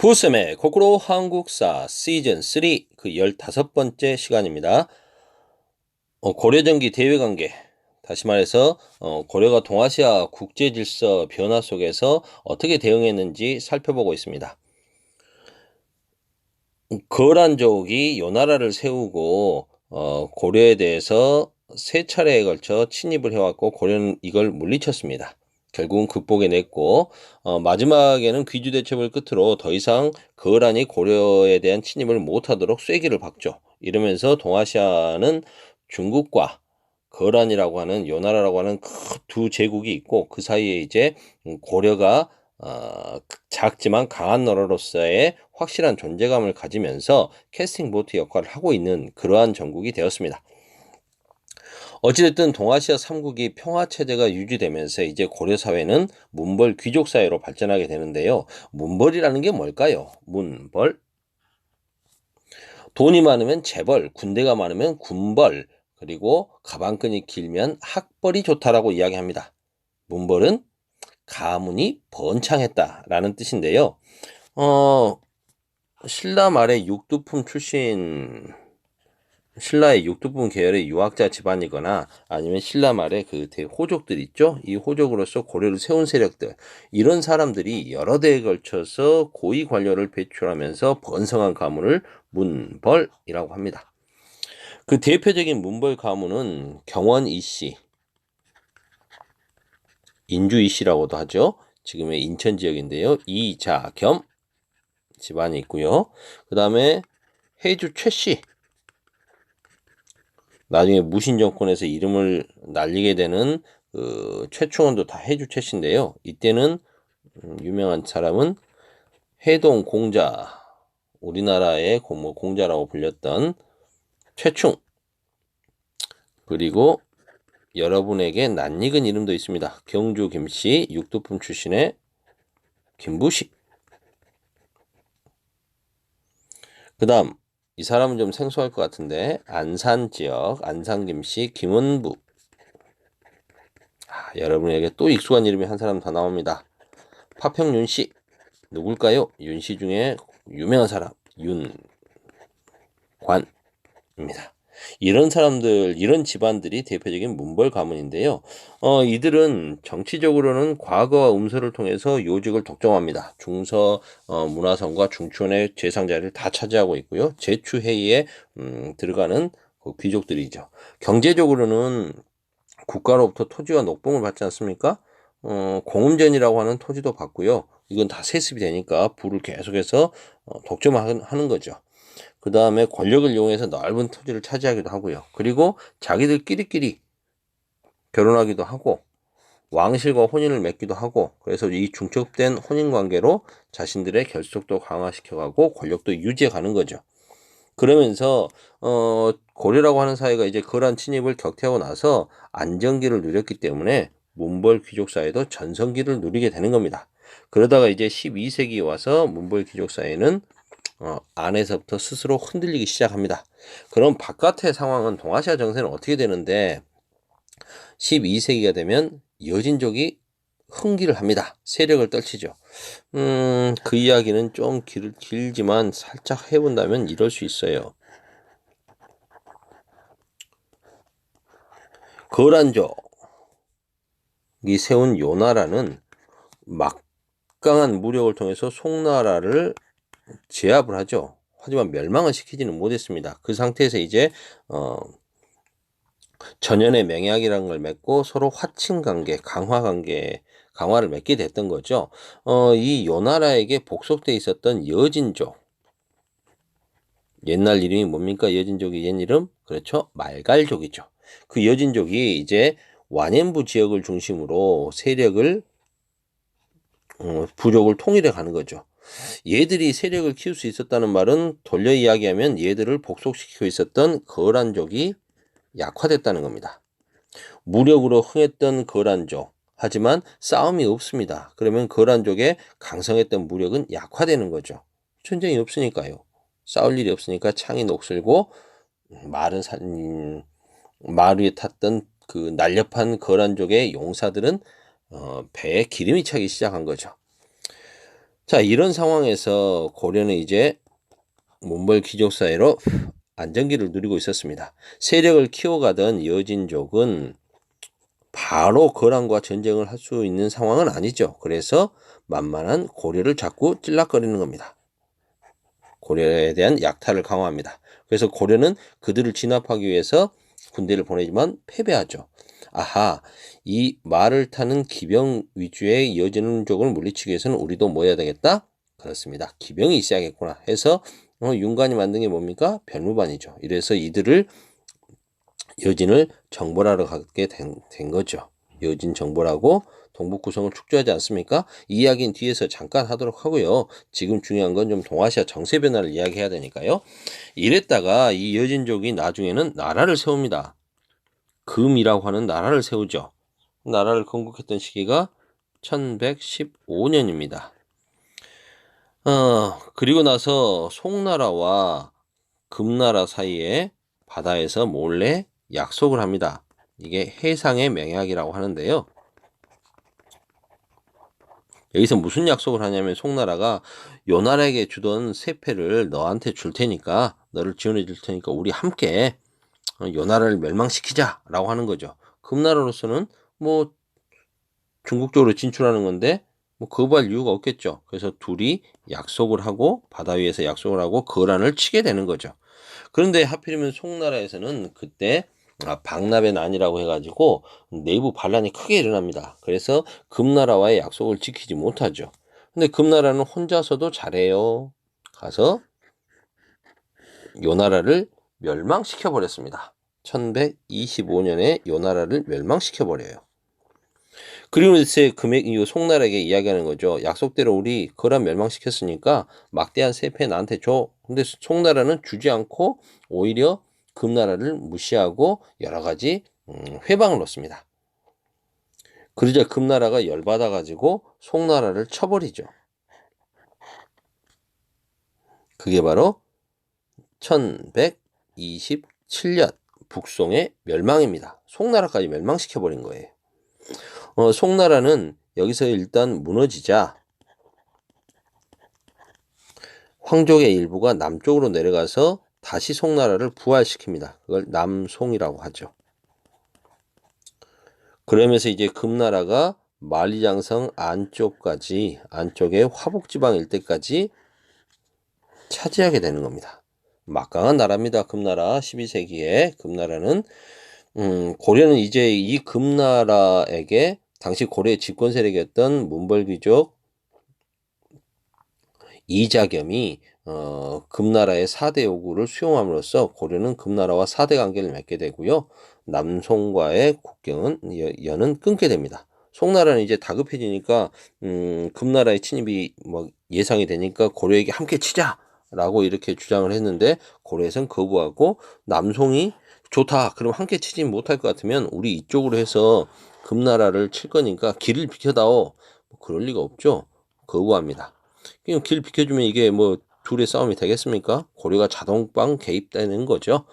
부쌤의 거꾸로 한국사 시즌 3 그 15번째 시간입니다. 고려전기 대외관계, 다시 말해서 고려가 동아시아 국제질서 변화 속에서 어떻게 대응했는지 살펴보고 있습니다. 거란족이 요나라를 세우고 고려에 대해서 세 차례에 걸쳐 침입을 해왔고 고려는 이걸 물리쳤습니다. 결국은 극복해냈고 마지막에는 귀주대첩을 끝으로 더 이상 거란이 고려에 대한 침입을 못하도록 쐐기를 박죠. 이러면서 동아시아는 중국과 거란이라고 하는 요나라라고 하는 두 제국이 있고 그 사이에 이제 고려가 작지만 강한 나라로서의 확실한 존재감을 가지면서 캐스팅 보트 역할을 하고 있는 그러한 전국이 되었습니다. 어찌됐든 동아시아 3국이 평화체제가 유지되면서 이제 고려사회는 문벌 귀족사회로 발전하게 되는데요. 문벌이라는 게 뭘까요? 문벌. 돈이 많으면 재벌, 군대가 많으면 군벌, 그리고 가방끈이 길면 학벌이 좋다라고 이야기합니다. 문벌은 가문이 번창했다라는 뜻인데요. 신라 말의 육두품 출신, 신라의 육두품 계열의 유학자 집안이거나 아니면 신라 말의 그 호족들 있죠? 이 호족으로서 고려를 세운 세력들, 이런 사람들이 여러 대에 걸쳐서 고위 관료를 배출하면서 번성한 가문을 문벌이라고 합니다. 그 대표적인 문벌 가문은 경원 이씨, 인주 이씨라고도 하죠. 지금의 인천 지역인데요. 이자겸 집안이 있고요. 그 다음에 해주 최씨, 나중에 무신 정권에서 이름을 날리게 되는 그 최충원도 다 해주 최씨인데요. 이때는 유명한 사람은 해동 공자, 우리나라의 공자라고 불렸던 최충, 그리고 여러분에게 낯익은 이름도 있습니다. 경주 김씨, 육두품 출신의 김부시. 그 다음 이 사람은 좀 생소할 것 같은데 안산 지역 안산김씨 김원부. 여러분에게 또 익숙한 이름이 한 사람 더 나옵니다. 파평윤씨. 누굴까요? 윤씨 중에 유명한 사람 윤관입니다. 이런 사람들, 이런 집안들이 대표적인 문벌 가문인데요. 이들은 정치적으로는 과거와 음서를 통해서 요직을 독점합니다. 중서 문화성과 중추원의 재상자리를 다 차지하고 있고요. 제추회의에 들어가는 그 귀족들이죠. 경제적으로는 국가로부터 토지와 녹봉을 받지 않습니까? 공음전이라고 하는 토지도 받고요. 이건 다 세습이 되니까 부를 계속해서 독점하는 거죠. 그 다음에 권력을 이용해서 넓은 토지를 차지하기도 하고요. 그리고 자기들끼리 결혼하기도 하고 왕실과 혼인을 맺기도 하고, 그래서 이 중첩된 혼인관계로 자신들의 결속도 강화시켜가고 권력도 유지해가는 거죠. 그러면서 고려라고 하는 사회가 이제 거란 침입을 격퇴하고 나서 안정기를 누렸기 때문에 문벌 귀족 사회도 전성기를 누리게 되는 겁니다. 그러다가 이제 12세기에 와서 문벌 귀족 사회는 안에서부터 스스로 흔들리기 시작합니다. 그럼 바깥의 상황은 동아시아 정세는 어떻게 되는데 12세기가 되면 여진족이 흥기를 합니다. 세력을 떨치죠. 그 이야기는 좀 길지만 살짝 해본다면 이럴 수 있어요. 거란족이 세운 요나라는 막강한 무력을 통해서 송나라를 제압을 하죠. 하지만 멸망을 시키지는 못했습니다. 그 상태에서 이제 전연의 맹약이라는 걸 맺고 서로 화친관계, 강화를 맺게 됐던 거죠. 이 요나라에게 복속돼 있었던 여진족, 옛날 이름이 뭡니까? 여진족의 옛 이름? 그렇죠. 말갈족이죠. 그 여진족이 이제 완연부 지역을 중심으로 세력을 부족을 통일해 가는 거죠. 얘들이 세력을 키울 수 있었다는 말은 돌려 이야기하면 얘들을 복속시키고 있었던 거란족이 약화됐다는 겁니다. 무력으로 흥했던 거란족, 하지만 싸움이 없습니다. 그러면 거란족의 강성했던 무력은 약화되는 거죠. 전쟁이 없으니까요. 싸울 일이 없으니까 창이 녹슬고 말 위에 탔던 그 날렵한 거란족의 용사들은 배에 기름이 차기 시작한 거죠. 자, 이런 상황에서 고려는 이제 몬골 귀족 사이로 안정기를 누리고 있었습니다. 세력을 키워가던 여진족은 바로 거란과 전쟁을 할 수 있는 상황은 아니죠. 그래서 만만한 고려를 자꾸 찔락거리는 겁니다. 고려에 대한 약탈을 강화합니다. 그래서 고려는 그들을 진압하기 위해서 군대를 보내지만 패배하죠. 아하, 이 말을 타는 기병 위주의 여진족을 물리치기 위해서는 우리도 뭐 해야 되겠다? 그렇습니다. 기병이 있어야겠구나 해서 윤관이 만든 게 뭡니까? 별무반이죠. 이래서 이들을 여진을 정벌하러 가게 된 거죠. 여진 정벌하고 동북 구성을 축조하지 않습니까? 이 이야기는 뒤에서 잠깐 하도록 하고요. 지금 중요한 건 좀 동아시아 정세 변화를 이야기해야 되니까요. 이랬다가 이 여진족이 나중에는 나라를 세웁니다. 금이라고 하는 나라를 세우죠. 나라를 건국했던 시기가 1115년입니다. 그리고 나서 송나라와 금나라 사이에 바다에서 몰래 약속을 합니다. 이게 해상의 맹약이라고 하는데요. 여기서 무슨 약속을 하냐면 송나라가 요 나라에게 주던 세패를 너한테 줄 테니까, 너를 지원해 줄 테니까 우리 함께 요 나라를 멸망시키자라고 하는 거죠. 금나라로서는 뭐 중국 쪽으로 진출하는 건데 뭐 거부할 이유가 없겠죠. 그래서 둘이 약속을 하고 바다 위에서 약속을 하고 거란을 치게 되는 거죠. 그런데 하필이면 송나라에서는 그때 박납의 난이라고 해가지고 내부 반란이 크게 일어납니다. 그래서 금나라와의 약속을 지키지 못하죠. 근데 금나라는 혼자서도 잘해요. 가서 요 나라를 멸망시켜 버렸습니다. 1125년에 요 나라를 멸망시켜 버려요. 그리고 이제 이 송나라에게 이야기하는 거죠. 약속대로 우리 거란 멸망시켰으니까 막대한 세패 나한테 줘. 근데 송나라는 주지 않고 오히려 금나라를 무시하고 여러 가지 회방을 놓습니다. 그러자 금나라가 열받아가지고 송나라를 쳐버리죠. 그게 바로 1127년 북송의 멸망입니다. 송나라까지 멸망시켜버린 거예요. 송나라는 여기서 일단 무너지자 황족의 일부가 남쪽으로 내려가서 다시 송나라를 부활시킵니다. 그걸 남송이라고 하죠. 그러면서 이제 금나라가 만리장성 안쪽의 화북지방 일대까지 차지하게 되는 겁니다. 막강한 나라입니다. 금나라 12세기에 금나라는 고려는 이제 이 금나라에게 당시 고려의 집권 세력이었던 문벌귀족 이자겸이 금나라의 4대 요구를 수용함으로써 고려는 금나라와 4대 관계를 맺게 되고요. 남송과의 국경은 연은 끊게 됩니다. 송나라는 이제 다급해지니까 금나라의 침입이 뭐 예상이 되니까 고려에게 함께 치자라고 이렇게 주장을 했는데 고려에선 거부하고 남송이 좋다. 그럼 함께 치지 못할 것 같으면 우리 이쪽으로 해서 금나라를 칠 거니까 길을 비켜다오. 그럴 리가 없죠. 거부합니다. 길 비켜주면 이게 뭐 둘의 싸움이 되겠습니까? 고려가 자동방 개입되는 거죠.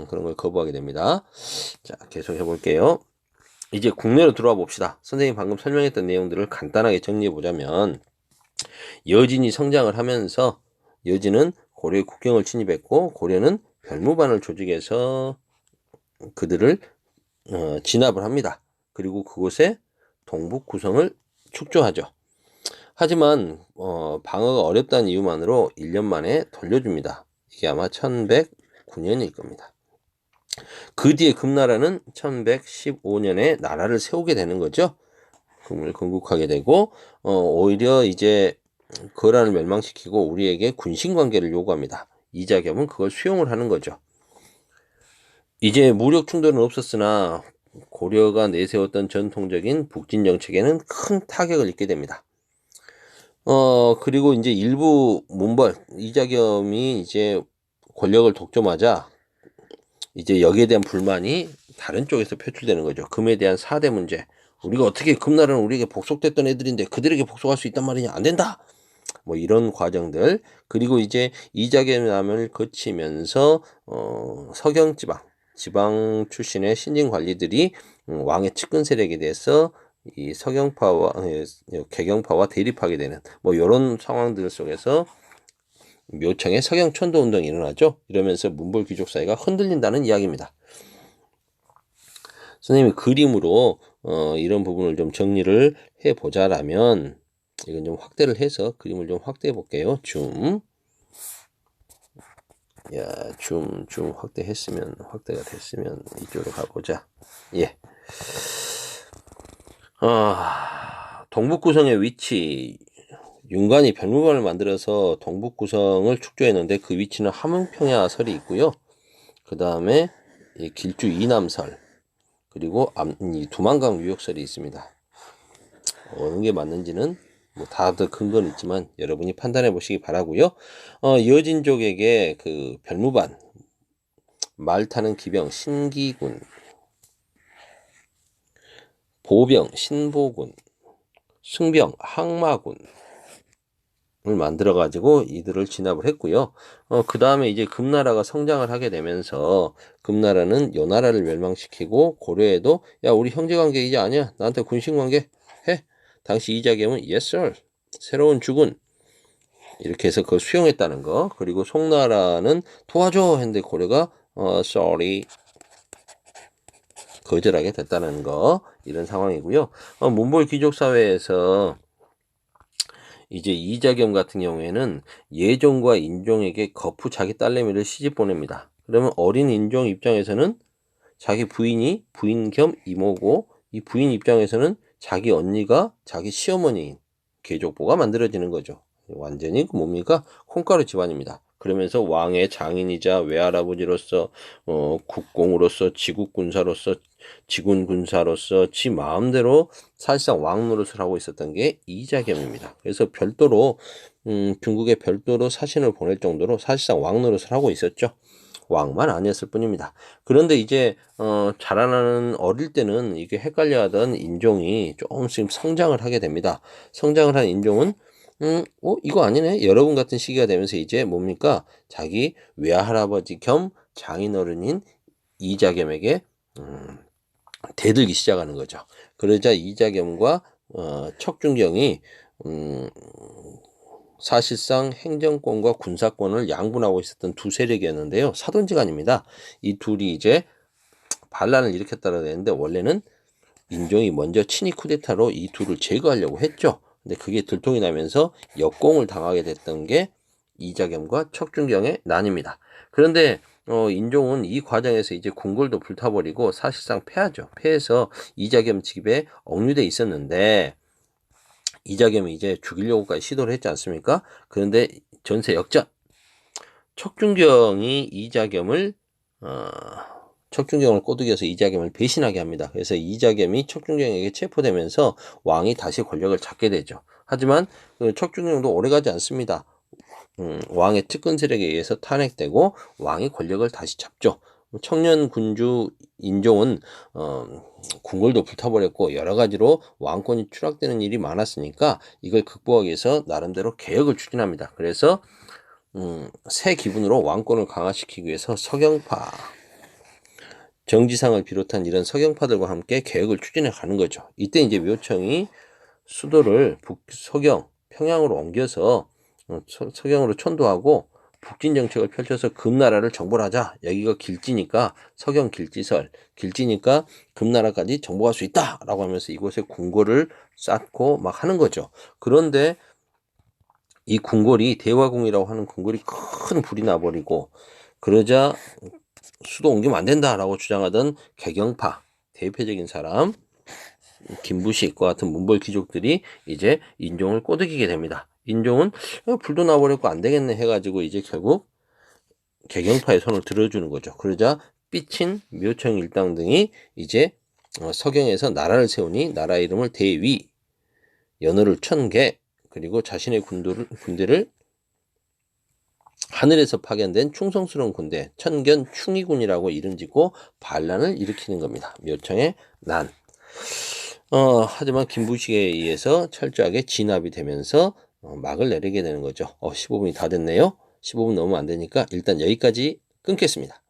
그런 걸 거부하게 됩니다. 자, 계속 해볼게요. 이제 국내로 들어와 봅시다. 선생님이 방금 설명했던 내용들을 간단하게 정리해 보자면 여진이 성장을 하면서 여진은 고려의 국경을 침입했고 고려는 별무반을 조직해서 그들을 진압을 합니다. 그리고 그곳에 동북 구성을 축조하죠. 하지만 방어가 어렵다는 이유만으로 1년 만에 돌려줍니다. 이게 아마 1109년일 겁니다. 그 뒤에 금나라는 1115년에 나라를 세우게 되는 거죠. 금을 건국하게 되고 오히려 이제 거란을 멸망시키고 우리에게 군신관계를 요구합니다. 이자겸은 그걸 수용을 하는 거죠. 이제 무력 충돌은 없었으나 고려가 내세웠던 전통적인 북진 정책에는 큰 타격을 입게 됩니다. 그리고 이제 일부 문벌, 이자겸이 이제 권력을 독점하자 이제 여기에 대한 불만이 다른 쪽에서 표출되는 거죠. 금에 대한 4대 문제. 우리가 어떻게 금나라는 우리에게 복속됐던 애들인데 그들에게 복속할 수 있단 말이냐? 안 된다! 뭐 이런 과정들. 그리고 이제 이자겸남을 거치면서 서경지방, 지방 출신의 신진 관리들이 왕의 측근 세력에 대해서 이 서경파와 개경파와 대립하게 되는 뭐 이런 상황들 속에서 묘청의 서경천도 운동이 일어나죠. 이러면서 문벌 귀족 사회가 흔들린다는 이야기입니다. 선생님이 그림으로 이런 부분을 좀 정리를 해보자라면 이건 좀 확대를 해서 그림을 좀 확대해 볼게요. 줌. 줌 확대가 됐으면 이쪽으로 가보자. 예. 동북 구성의 위치. 윤관이 별무관을 만들어서 동북 구성을 축조했는데 그 위치는 함흥평야설이 있고요. 그 다음에 길주 이남설 그리고 이 두만강 유역설이 있습니다. 어느 게 맞는지는 뭐 다들 근거는 있지만 여러분이 판단해 보시기 바라고요. 여진족에게 그 별무반 말 타는 기병 신기군, 보병 신보군, 승병 항마군 을 만들어 가지고 이들을 진압을 했고요. 그 다음에 이제 금나라가 성장을 하게 되면서 금나라는 요 나라를 멸망시키고 고려에도 야 우리 형제관계 이제 아니야 나한테 군신관계 해. 당시 이자겸은 yes sir 새로운 주군 이렇게 해서 그걸 수용했다는 거. 그리고 송나라는 도와줘 했는데 고려가 sorry 거절하게 됐다는 거. 이런 상황이고요. 몽골 귀족 사회에서 이제 이자겸 같은 경우에는 예종과 인종에게 거푸 자기 딸내미를 시집 보냅니다. 그러면 어린 인종 입장에서는 자기 부인이 부인 겸 이모고 이 부인 입장에서는 자기 언니가 자기 시어머니인 계족보가 만들어지는 거죠. 완전히 뭡니까? 콩가루 집안입니다. 그러면서 왕의 장인이자 외할아버지로서 국공으로서 지국군사로서 지군군사로서 지 마음대로 사실상 왕 노릇을 하고 있었던 게 이자겸입니다. 그래서 별도로 중국에 별도로 사신을 보낼 정도로 사실상 왕 노릇을 하고 있었죠. 왕만 아니었을 뿐입니다. 그런데 이제 자라나는 어릴 때는 이게 헷갈려하던 인종이 조금씩 성장을 하게 됩니다. 성장을 한 인종은 이거 아니네. 여러분 같은 시기가 되면서 이제 뭡니까? 자기 외할아버지 겸 장인어른인 이자겸에게 대들기 시작하는 거죠. 그러자 이자겸과 척준경이 사실상 행정권과 군사권을 양분하고 있었던 두 세력이었는데요. 사돈지간입니다. 이 둘이 이제 반란을 일으켰다고 했는데 원래는 인종이 먼저 친위 쿠데타로 이 둘을 제거하려고 했죠. 근데 그게 들통이 나면서 역공을 당하게 됐던 게 이자겸과 척준경의 난입니다. 그런데 인종은 이 과정에서 이제 궁궐도 불타버리고 사실상 패하죠. 패해서 이자겸 집에 억류돼 있었는데 이자겸이 이제 죽이려고까지 시도를 했지 않습니까? 그런데 전세 역전. 척준경이 척준경을 꼬드겨서 이자겸을 배신하게 합니다. 그래서 이자겸이 척준경에게 체포되면서 왕이 다시 권력을 잡게 되죠. 하지만 그 척준경도 오래가지 않습니다. 왕의 측근 세력에 의해서 탄핵되고 왕이 권력을 다시 잡죠. 청년 군주 인종은 궁궐도 불타버렸고 여러 가지로 왕권이 추락되는 일이 많았으니까 이걸 극복하기 위해서 나름대로 개혁을 추진합니다. 그래서 새 기분으로 왕권을 강화시키기 위해서 서경파, 정지상을 비롯한 이런 서경파들과 함께 개혁을 추진해 가는 거죠. 이때 이제 묘청이 수도를 서경, 평양으로 옮겨서 서경으로 천도하고 북진 정책을 펼쳐서 금나라를 정벌 하자. 여기가 길지니까 서경 길지설, 길지니까 금나라까지 정복할 수 있다라고 하면서 이곳에 궁궐을 쌓고 막 하는 거죠. 그런데 이 궁궐이 대화궁이라고 하는 궁궐이 큰 불이 나버리고 그러자 수도 옮기면 안 된다라고 주장하던 개경파 대표적인 사람 김부식과 같은 문벌 귀족들이 이제 인종을 꼬드기게 됩니다. 인종은 불도 나버렸고 안 되겠네 해가지고 이제 결국 개경파의 손을 들어주는 거죠. 그러자 삐친 묘청 일당 등이 이제 서경에서 나라를 세우니 나라 이름을 대위, 연호를 천개, 그리고 자신의 군대를 하늘에서 파견된 충성스러운 군대 천견 충의군이라고 이름 짓고 반란을 일으키는 겁니다. 묘청의 난. 하지만 김부식에 의해서 철저하게 진압이 되면서 막을 내리게 되는 거죠. 15분이 다 됐네요. 15분 넘으면 안 되니까 일단 여기까지 끊겠습니다.